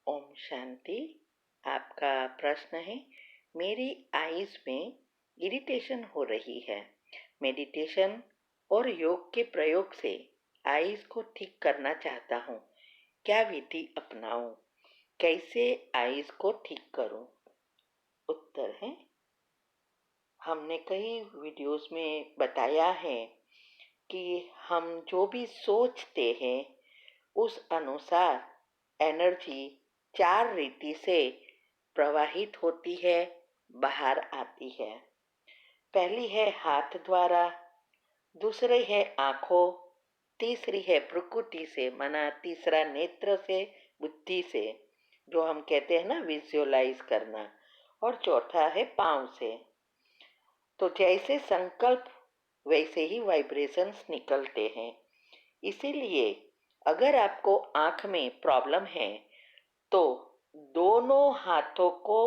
ओम शांति। आपका प्रश्न है, मेरी आईज में इरिटेशन हो रही है। मेडिटेशन और योग के प्रयोग से आईज को ठीक करना चाहता हूँ। क्या विधि अपनाऊं? कैसे आईज को ठीक करूं? उत्तर है, हमने कई वीडियोस में बताया है कि हम जो भी सोचते हैं उस अनुसार एनर्जी 4 रीति से प्रवाहित होती है, बाहर आती है। पहली है हाथ द्वारा, दूसरी है आंखों, तीसरी है प्रकृति से, माना तीसरा नेत्र से, बुद्धि से, जो हम कहते हैं ना विजुअलाइज करना, और चौथा है पांव से। तो जैसे संकल्प वैसे ही वाइब्रेशंस निकलते हैं। इसीलिए अगर आपको आंख में प्रॉब्लम है तो दोनों हाथों को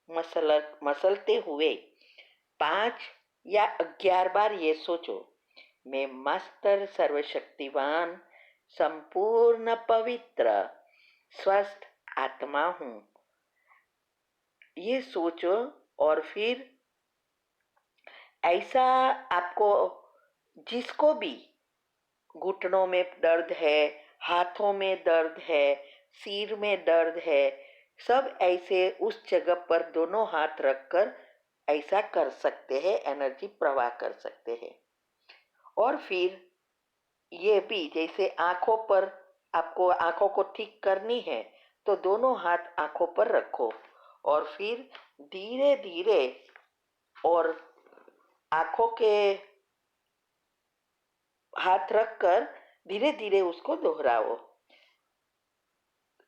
मसलते हुए 5 या 11 बार ये सोचो, मैं मास्टर सर्वशक्तिवान संपूर्ण पवित्र स्वस्थ आत्मा हूँ। ये सोचो और फिर ऐसा आपको जिसको भी घुटनों में दर्द है, हाथों में दर्द है, सिर में दर्द है, सब ऐसे उस जगह पर दोनों हाथ रखकर ऐसा कर सकते हैं, एनर्जी प्रवाह कर सकते हैं। और फिर ये भी जैसे आंखों पर, आपको आंखों को ठीक करनी है तो दोनों हाथ आंखों पर रखो और फिर धीरे धीरे और आंखों के हाथ रखकर धीरे धीरे उसको दोहराओ।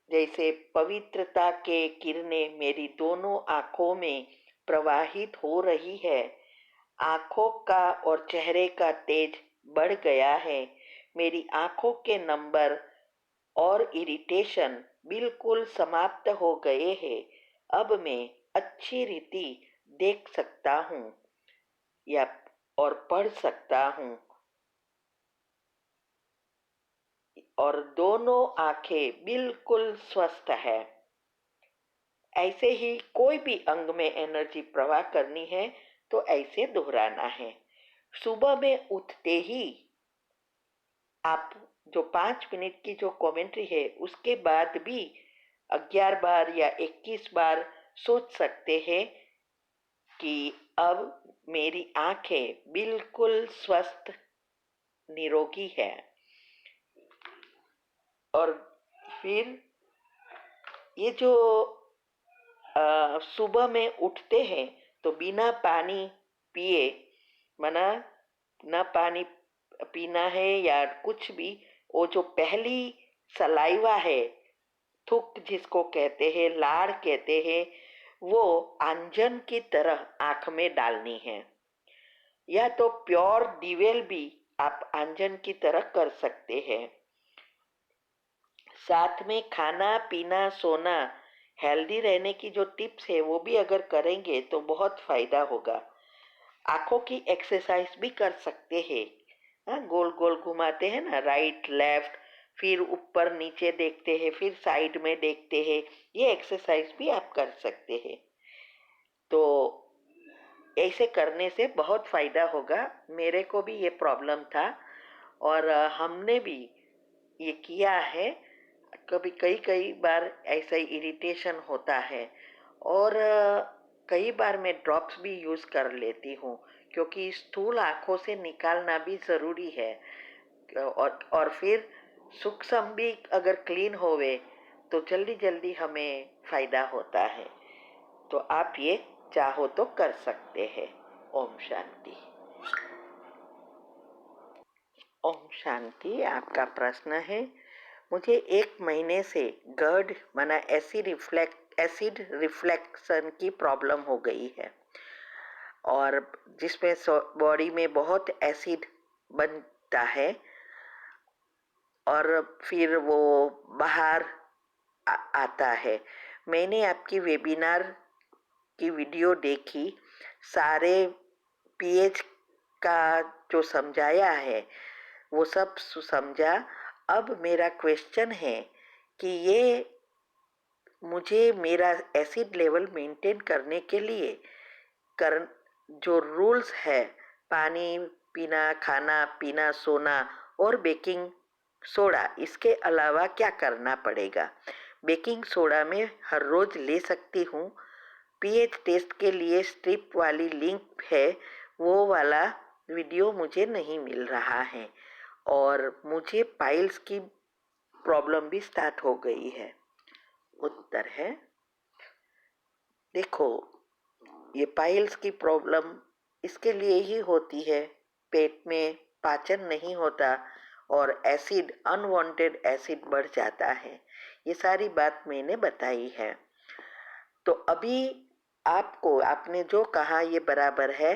जैसे पवित्रता के किरणें मेरी दोनों आंखों में प्रवाहित हो रही है, आंखों का और चेहरे का तेज बढ़ गया है, मेरी आंखों के नंबर और इरिटेशन बिल्कुल समाप्त हो गए हैं। अब मैं अच्छी रीति देख सकता हूँ या और पढ़ सकता हूँ और दोनों आंखें बिल्कुल स्वस्थ है। ऐसे ही कोई भी अंग में एनर्जी प्रवाह करनी है तो ऐसे दोहराना है। सुबह में उठते ही आप जो 5 मिनट की जो कमेंट्री है उसके बाद भी 11 बार या 21 बार सोच सकते हैं कि अब मेरी आंखें बिल्कुल स्वस्थ निरोगी है। और फिर ये जो सुबह में उठते हैं तो बिना पानी पिए, मना ना पानी पीना है या कुछ भी, वो जो पहली सलाइवा है, थूक जिसको कहते हैं, लाड़ कहते हैं, वो आंजन की तरह आंख में डालनी है। या तो प्योर डिवेल भी आप आंजन की तरह कर सकते हैं। साथ में खाना पीना सोना, हेल्दी रहने की जो टिप्स है वो भी अगर करेंगे तो बहुत फायदा होगा। आंखों की एक्सरसाइज भी कर सकते हैं। हाँ, गोल गोल घुमाते हैं ना, राइट लेफ्ट, फिर ऊपर नीचे देखते हैं, फिर साइड में देखते हैं, ये एक्सरसाइज भी आप कर सकते हैं। तो ऐसे करने से बहुत फायदा होगा। मेरे को भी ये प्रॉब्लम था और हमने भी ये किया है। कभी कई कई बार ऐसा ही इरिटेशन होता है और कई बार मैं ड्रॉप्स भी यूज़ कर लेती हूँ, क्योंकि स्थूल आँखों से निकालना भी ज़रूरी है। और फिर सूक्ष्म भी अगर क्लीन होवे तो जल्दी जल्दी हमें फायदा होता है। तो आप ये चाहो तो कर सकते हैं। ओम शांति। ओम शांति। आपका प्रश्न है, मुझे 1 महीने से GERD माना एसिड रिफ्लेक्शन की प्रॉब्लम हो गई है और जिसमें बॉडी में बहुत एसिड बनता है और फिर वो बाहर आता है। मैंने आपकी वेबिनार की वीडियो देखी, सारे पीएच का जो समझाया है वो सब समझा। अब मेरा क्वेश्चन है कि ये मुझे मेरा एसिड लेवल मेंटेन करने के लिए कर जो रूल्स है, पानी पीना, खाना पीना, सोना और बेकिंग सोडा, इसके अलावा क्या करना पड़ेगा? बेकिंग सोडा मैं हर रोज ले सकती हूँ। पीएच टेस्ट के लिए स्ट्रिप वाली लिंक है, वो वाला वीडियो मुझे नहीं मिल रहा है। और मुझे पाइल्स की प्रॉब्लम भी स्टार्ट हो गई है। उत्तर है, देखो, ये पाइल्स की प्रॉब्लम इसके लिए ही होती है, पेट में पाचन नहीं होता और एसिड, अनवांटेड एसिड बढ़ जाता है। ये सारी बात मैंने बताई है। तो अभी आपको, आपने जो कहा ये बराबर है।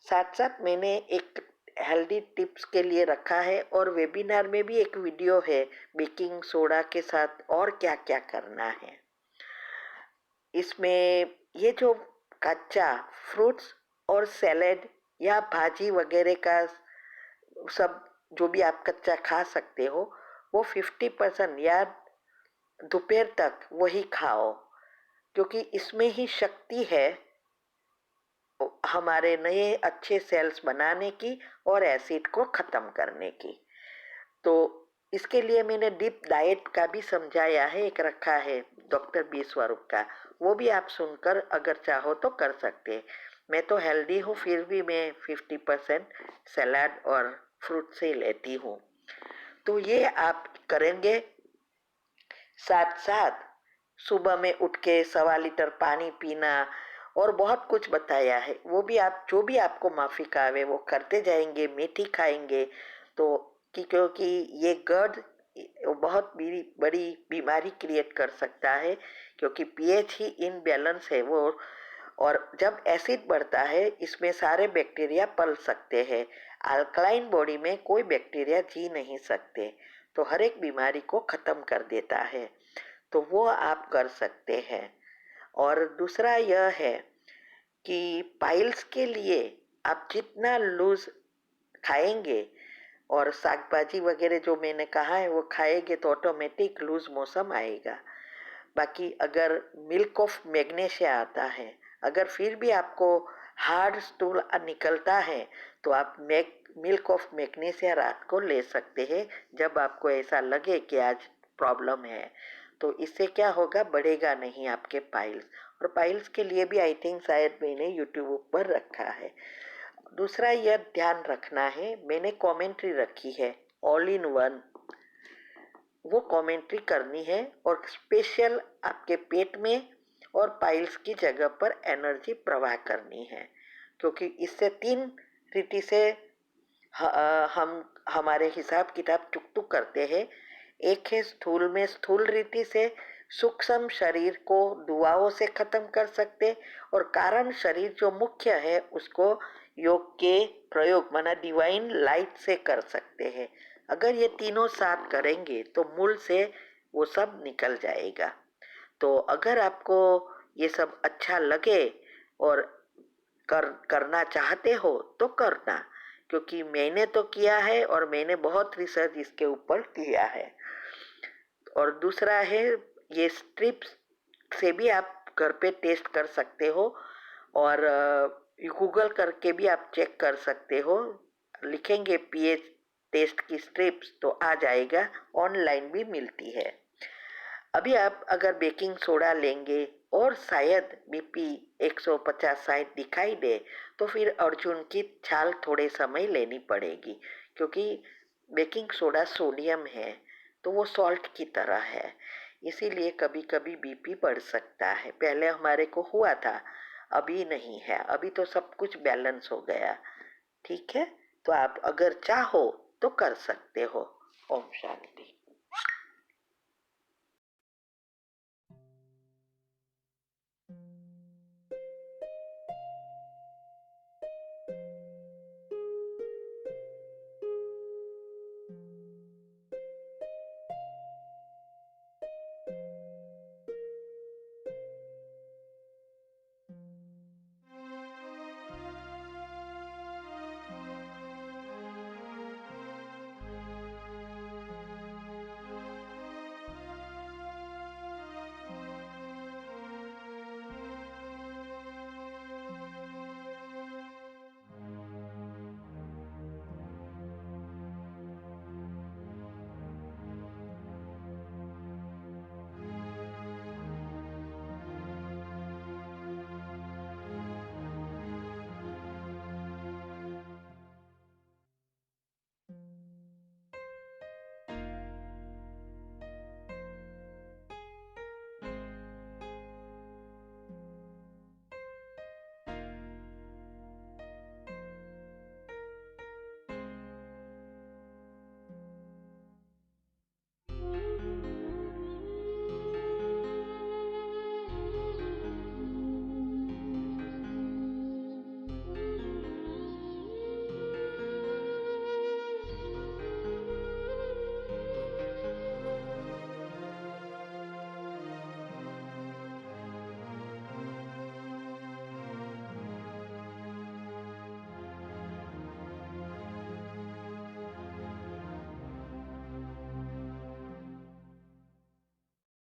साथ साथ मैंने एक हेल्दी टिप्स के लिए रखा है और वेबिनार में भी एक वीडियो है बेकिंग सोडा के साथ और क्या क्या करना है। इसमें ये जो कच्चा फ्रूट्स और सैलेड या भाजी वगैरह का सब जो भी आप कच्चा खा सकते हो, वो 50% या दोपहर तक वही खाओ, क्योंकि इसमें ही शक्ति है हमारे नए अच्छे सेल्स बनाने की और एसिड को खत्म करने की। तो इसके लिए मैंने डीप डाइट का भी समझाया है, एक रखा है डॉक्टर बी स्वरूप का, वो भी आप सुनकर अगर चाहो तो कर सकते हैं। मैं तो हेल्दी हूँ, फिर भी मैं 50% सलाद और फ्रूट से लेती हूँ। तो ये आप करेंगे। साथ साथ सुबह में उठ के 1.25 लीटर पानी पीना और बहुत कुछ बताया है, वो भी आप जो भी आपको माफिक आवे वो करते जाएंगे। मेथी खाएंगे तो क्योंकि ये गर्द बहुत बड़ी बीमारी क्रिएट कर सकता है, क्योंकि पीएच ही इनबैलेंस है वो। और जब एसिड बढ़ता है इसमें सारे बैक्टीरिया पल सकते हैं। अल्कलाइन बॉडी में कोई बैक्टीरिया जी नहीं सकते, तो हर एक बीमारी को खत्म कर देता है। तो वो आप कर सकते हैं। और दूसरा यह है कि पाइल्स के लिए आप जितना लूज खाएंगे और साग भाजी वगैरह जो मैंने कहा है वो खाएंगे तो ऑटोमेटिक लूज मोशन आएगा। बाकी अगर मिल्क ऑफ मैग्नीशिया आता है, अगर फिर भी आपको हार्ड स्टूल निकलता है तो आप मिल्क ऑफ मैग्नीशिया रात को ले सकते हैं, जब आपको ऐसा लगे कि आज प्रॉब्लम है। तो इससे क्या होगा, बढ़ेगा नहीं आपके पाइल्स। और पाइल्स के लिए भी आई थिंक शायद मैंने यूट्यूब पर रखा है। दूसरा यह ध्यान रखना है, मैंने कमेंट्री रखी है ऑल इन वन, वो कमेंट्री करनी है और स्पेशल आपके पेट में और पाइल्स की जगह पर एनर्जी प्रवाह करनी है। क्योंकि इससे 3 रीति से हम हमारे हिसाब किताब टुक टुक करते हैं। एक है स्थूल में, स्थूल रीति से सूक्ष्म शरीर को दुआओं से खत्म कर सकते, और कारण शरीर जो मुख्य है उसको योग के प्रयोग माना डिवाइन लाइट से कर सकते हैं। अगर ये तीनों साथ करेंगे तो मूल से वो सब निकल जाएगा। तो अगर आपको ये सब अच्छा लगे और करना चाहते हो तो करना, क्योंकि मैंने तो किया है और मैंने बहुत रिसर्च इसके ऊपर किया है। और दूसरा है, ये स्ट्रिप्स से भी आप घर पे टेस्ट कर सकते हो और गूगल करके भी आप चेक कर सकते हो। लिखेंगे पीएच टेस्ट की स्ट्रिप्स तो आ जाएगा, ऑनलाइन भी मिलती है। अभी आप अगर बेकिंग सोडा लेंगे और शायद बीपी 150-60 दिखाई दे तो फिर अर्जुन की छाल थोड़े समय लेनी पड़ेगी, क्योंकि बेकिंग सोडा सोडियम है तो वो सॉल्ट की तरह है, इसीलिए कभी कभी बीपी बढ़ सकता है। पहले हमारे को हुआ था, अभी नहीं है, अभी तो सब कुछ बैलेंस हो गया। ठीक है, तो आप अगर चाहो तो कर सकते हो। ओम शांति।